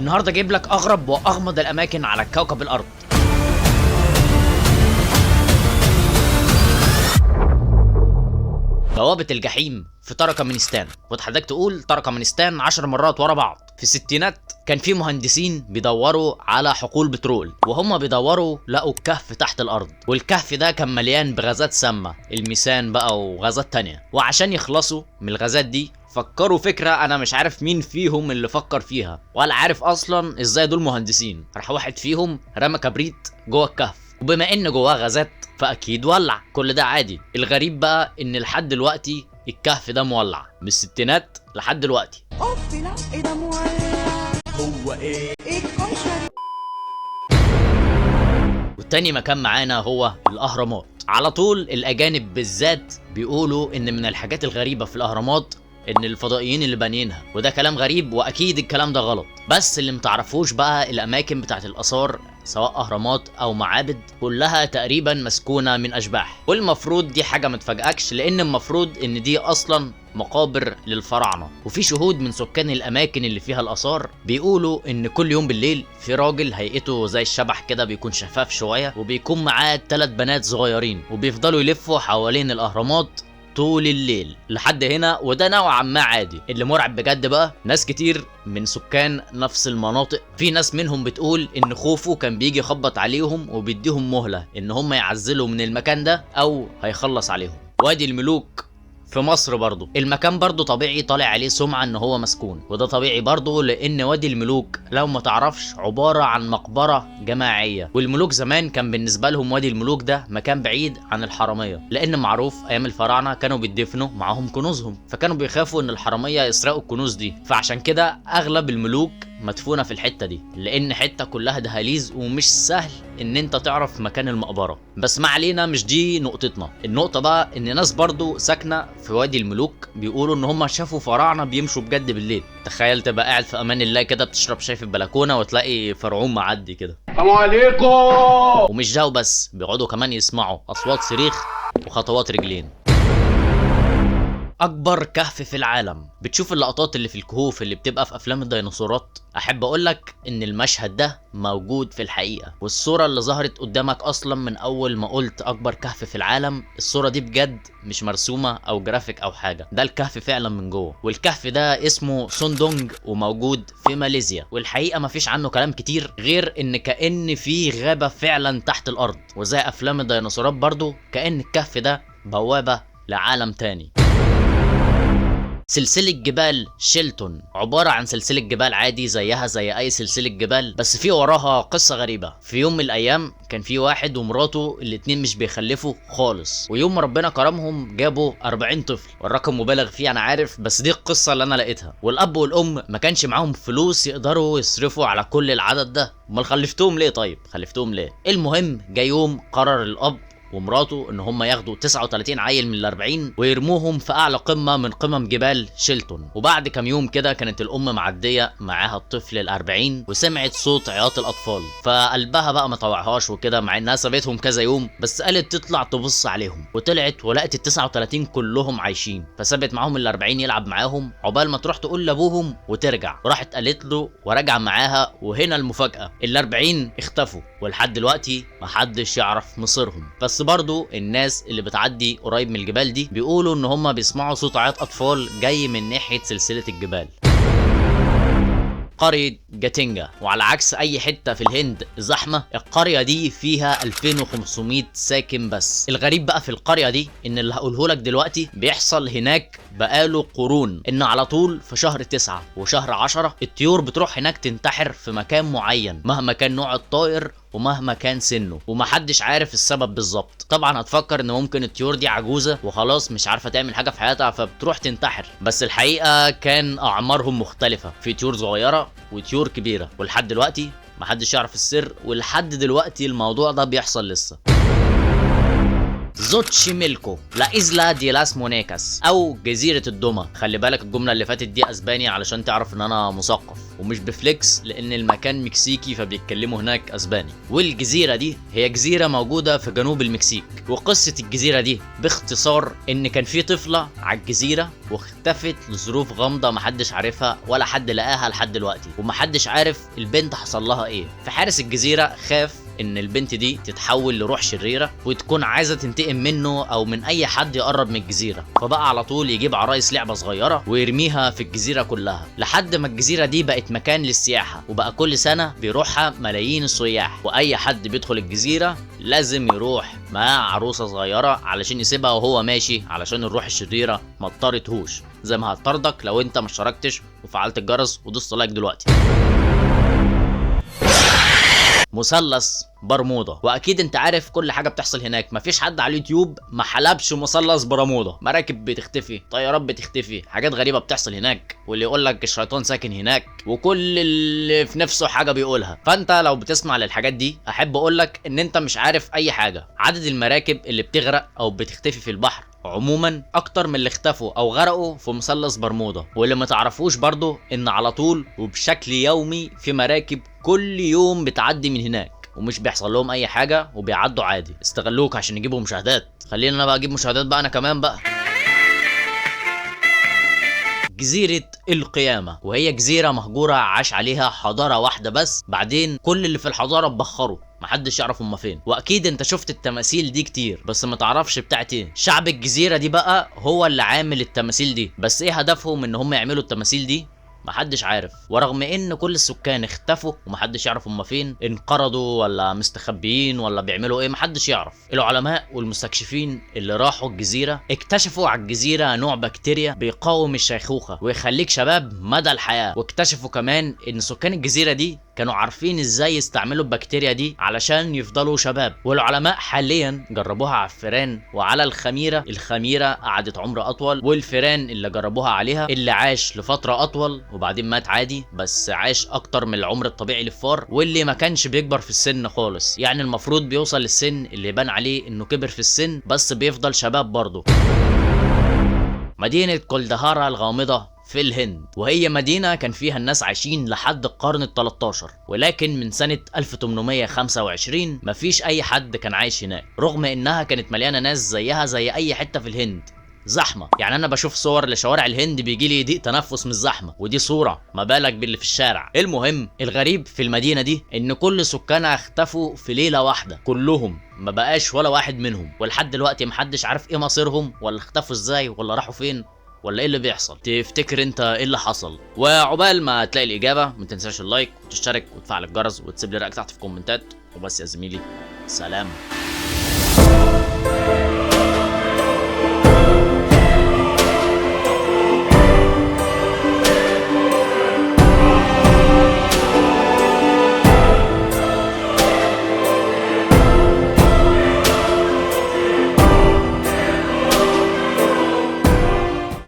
النهارده جايب لك اغرب واغمض الاماكن على كوكب الارض. بوابة الجحيم في تركمانستان، وتحداك تقول تركمانستان 10 مرات ورا بعض. في الستينات كان في مهندسين بيدوروا على حقول بترول، وهم بيدوروا لقوا كهف تحت الارض، والكهف ده كان مليان بغازات سامة، الميثان بقى وغازات تانية. وعشان يخلصوا من الغازات دي فكروا فكرة انا مش عارف مين فيهم اللي فكر فيها، ولا عارف اصلا ازاي دول مهندسين. راح واحد فيهم رمى كبريت جوه الكهف، وبما ان جواه غازات فاكيد ولع. كل ده عادي. الغريب بقى ان لحد دلوقتي الكهف ده مولع من الستينات لحد دلوقتي. اوف لا ايه ده مولع؟ هو ايه الكشري؟ والتاني مكان معانا هو الاهرامات. على طول الاجانب بالذات بيقولوا ان من الحاجات الغريبة في الاهرامات ان الفضائيين اللي بانيينها، وده كلام غريب واكيد الكلام ده غلط. بس اللي متعرفوش بقى الاماكن بتاعت الاثار سواء اهرامات او معابد كلها تقريبا مسكونة من اشباح، والمفروض دي حاجة متفاجئكش، لان المفروض ان دي اصلا مقابر للفراعنة. وفي شهود من سكان الاماكن اللي فيها الاثار بيقولوا ان كل يوم بالليل في راجل هيئته زي الشبح كده، بيكون شفاف شوية وبيكون معاه 3 بنات صغيرين، وبيفضلوا يلفوا حوالين الاهرامات طول الليل. لحد هنا وده نوعا ما عادي. اللي مرعب بجد بقى ناس كتير من سكان نفس المناطق، في ناس منهم بتقول ان خوفو كان بيجي يخبط عليهم وبيديهم مهلة ان هم يعزلوا من المكان ده او هيخلص عليهم. وادي الملوك في مصر برضو المكان برضو طبيعي طالع عليه سمعة ان هو مسكون، وده طبيعي برضو لان وادي الملوك لو ما تعرفش عبارة عن مقبرة جماعية. والملوك زمان كان بالنسبة لهم وادي الملوك ده مكان بعيد عن الحرامية، لان معروف ايام الفراعنة كانوا بيدفنوا معاهم كنوزهم، فكانوا بيخافوا ان الحرامية يسرقوا الكنوز دي. فعشان كده اغلب الملوك مدفونة في الحتة دي، لان حتة كلها دهاليز ومش سهل ان انت تعرف مكان المقبرة. بس ما علينا، مش دي نقطتنا. النقطة بقى ان ناس برضو ساكنة في وادي الملوك بيقولوا ان هم شافوا فراعنة بيمشوا بجد بالليل. تخيل تبقى قاعد في امان الله كده بتشرب شاي في البلكونة وتلاقي فرعون معدي كده. السلام عليكم. ومش ده وبس، بيقعدوا كمان يسمعوا اصوات صريخ وخطوات رجلين. اكبر كهف في العالم. بتشوف اللقطات اللي في الكهوف اللي بتبقى في افلام الديناصورات؟ احب اقولك ان المشهد ده موجود في الحقيقة، والصورة اللي ظهرت قدامك اصلا من اول ما قلت اكبر كهف في العالم، الصورة دي بجد مش مرسومة او جرافيك او حاجة، ده الكهف فعلا من جوه. والكهف ده اسمه سوندونج وموجود في ماليزيا، والحقيقة مفيش عنه كلام كتير غير ان كأن في غابة فعلا تحت الارض، وزي افلام الديناصورات برضو كأن الكهف ده بوابة لعالم تاني. سلسلة جبال شيلتون عبارة عن سلسلة جبال عادي زيها زي أي سلسلة جبال، بس في وراها قصة غريبة. في يوم من الأيام كان في واحد ومراته الاتنين مش بيخلفوا خالص، ويوم ما ربنا كرمهم جابوا 40 طفل، والرقم مبالغ فيه أنا عارف، بس دي القصة اللي أنا لقيتها. والأب والأم ما كانش معاهم فلوس يقدروا يصرفوا على كل العدد ده. امال خلفتهم ليه؟ طيب خلفتهم ليه؟ المهم جاي يوم قرر الأب ومراته ان هم ياخدوا 39 عيل من ال40 ويرموهم في اعلى قمه من قمم جبال شيلتون. وبعد كام يوم كده كانت الام معديه معاها الطفل ال40 وسمعت صوت عياط الاطفال، فقلبها بقى ما طوعهاش وكده، مع انها سابتهم كذا يوم، بس قالت تطلع تبص عليهم. وطلعت ولقت ال39 كلهم عايشين، فسابت معاهم ال40 يلعب معاهم عقبال ما تروح تقول لابوهم وترجع. وراحت قالت له ورجع معاها، وهنا المفاجاه، ال40 اختفوا ولحد دلوقتي محدش يعرف مصيرهم. بس برضو الناس اللي بتعدي قريب من الجبال دي بيقولوا ان هم بيسمعوا صوت عياط اطفال جاي من ناحية سلسلة الجبال. قرية جاتينجا، وعلى عكس اي حتة في الهند زحمة، القرية دي فيها 2500 ساكن بس. الغريب بقى في القرية دي ان اللي هقوله لك دلوقتي بيحصل هناك بقاله قرون، ان على طول في شهر 9 وشهر 10 الطيور بتروح هناك تنتحر في مكان معين مهما كان نوع الطائر ومهما كان سنه، ومحدش عارف السبب بالظبط. طبعا هتفكر ان ممكن الطيور دي عجوزة وخلاص مش عارفة تعمل حاجة في حياتها فبتروح تنتحر، بس الحقيقة كان اعمارهم مختلفة، في طيور صغيرة وطيور كبيرة، ولحد دلوقتي محدش يعرف السر، ولحد دلوقتي الموضوع ده بيحصل لسه. زوتشيميلكو لا إزلا دي لاس مونيكاس او جزيرة الدمى. خلي بالك الجملة اللي فاتت دي اسباني علشان تعرف ان انا مثقف ومش بفليكس، لان المكان مكسيكي فبيتكلموا هناك اسباني. والجزيرة دي هي جزيرة موجودة في جنوب المكسيك. وقصة الجزيرة دي باختصار ان كان في طفلة على الجزيرة واختفت لظروف غامضة محدش عارفها ولا حد لقاها لحد دلوقتي، ومحدش عارف البنت حصل لها ايه. فحارس الجزيرة خاف ان البنت دي تتحول لروح شريرة وتكون عايزة تنتقم منه او من اي حد يقرب من الجزيرة، فبقى على طول يجيب عرايس لعبة صغيرة ويرميها في الجزيرة كلها، لحد ما الجزيرة دي بقت مكان للسياحة، وبقى كل سنة بيروحها ملايين السياح، واي حد بيدخل الجزيرة لازم يروح معاه عروسة صغيرة علشان يسيبها وهو ماشي، علشان الروح الشريرة ما تطردهوش، زي ما هتطردك لو انت ما اشتركتش وفعلت الجرس ودوست لايك دلوقتي. مثلث برمودا، واكيد انت عارف كل حاجه بتحصل هناك. مفيش حد على اليوتيوب ما حلبش مثلث برمودا. مراكب بتختفي، طيارات بتختفي، حاجات غريبه بتحصل هناك، واللي يقول لك الشيطان ساكن هناك، وكل اللي في نفسه حاجه بيقولها. فانت لو بتسمع للحاجات دي احب اقول لك ان انت مش عارف اي حاجه. عدد المراكب اللي بتغرق او بتختفي في البحر عموما اكتر من اللي اختفوا او غرقوا في مثلث برمودا. واللي ما تعرفوش برضو ان على طول وبشكل يومي في مراكب كل يوم بتعدي من هناك ومش بيحصل لهم اي حاجه وبيعدوا عادي. استغلوك عشان يجيبوا مشاهدات. خلينا انا بقى اجيب مشاهدات بقى انا كمان بقى. جزيرة القيامة، وهي جزيرة مهجورة عاش عليها حضارة واحدة بس، بعدين كل اللي في الحضارة اتبخروا محدش يعرف هما فين. واكيد انت شفت التماثيل دي كتير بس ما تعرفش بتاعت ايه. شعب الجزيرة دي بقى هو اللي عامل التماثيل دي، بس ايه هدفهم ان هم يعملوا التماثيل دي محدش عارف. ورغم ان كل السكان اختفوا ومحدش يعرف هم فين، انقرضوا ولا مستخبيين ولا بيعملوا ايه محدش يعرف. العلماء والمستكشفين اللي راحوا الجزيرة اكتشفوا على الجزيرة نوع بكتيريا بيقاوم الشيخوخة ويخليك شباب مدى الحياة. واكتشفوا كمان ان سكان الجزيرة دي كانوا عارفين ازاي يستعملوا البكتيريا دي علشان يفضلوا شباب. والعلماء حاليا جربوها على الفئران وعلى الخميرة. الخميرة قعدت عمر اطول، والفئران اللي جربوها عليها اللي عاش لفترة اطول وبعدين مات عادي بس عاش اكتر من العمر الطبيعي للفار، واللي ما كانش بيكبر في السن خالص. يعني المفروض بيوصل للسن اللي يبان عليه انه كبر في السن بس بيفضل شباب برضه. مدينة كولدهارا الغامضة في الهند، وهي مدينة كان فيها الناس عايشين لحد القرن ال13، ولكن من سنة 1825 مفيش اي حد كان عايش هناك، رغم انها كانت مليانة ناس زيها زي اي حتة في الهند، زحمه. يعني انا بشوف صور لشوارع الهند بيجي لي ضيق تنفس من الزحمه، ودي صوره ما بالك باللي في الشارع. المهم الغريب في المدينه دي ان كل سكانها اختفوا في ليله واحده، كلهم ما بقاش ولا واحد منهم، ولحد دلوقتي محدش عارف ايه مصيرهم ولا اختفوا ازاي ولا راحوا فين ولا ايه اللي بيحصل. تفتكر انت ايه اللي حصل؟ وعقبال ما تلاقي الاجابه ما تنساش اللايك وتشترك وتفعل الجرس وتسيب لي رايك تحت في الكومنتات. وبس يا زميلي، سلام.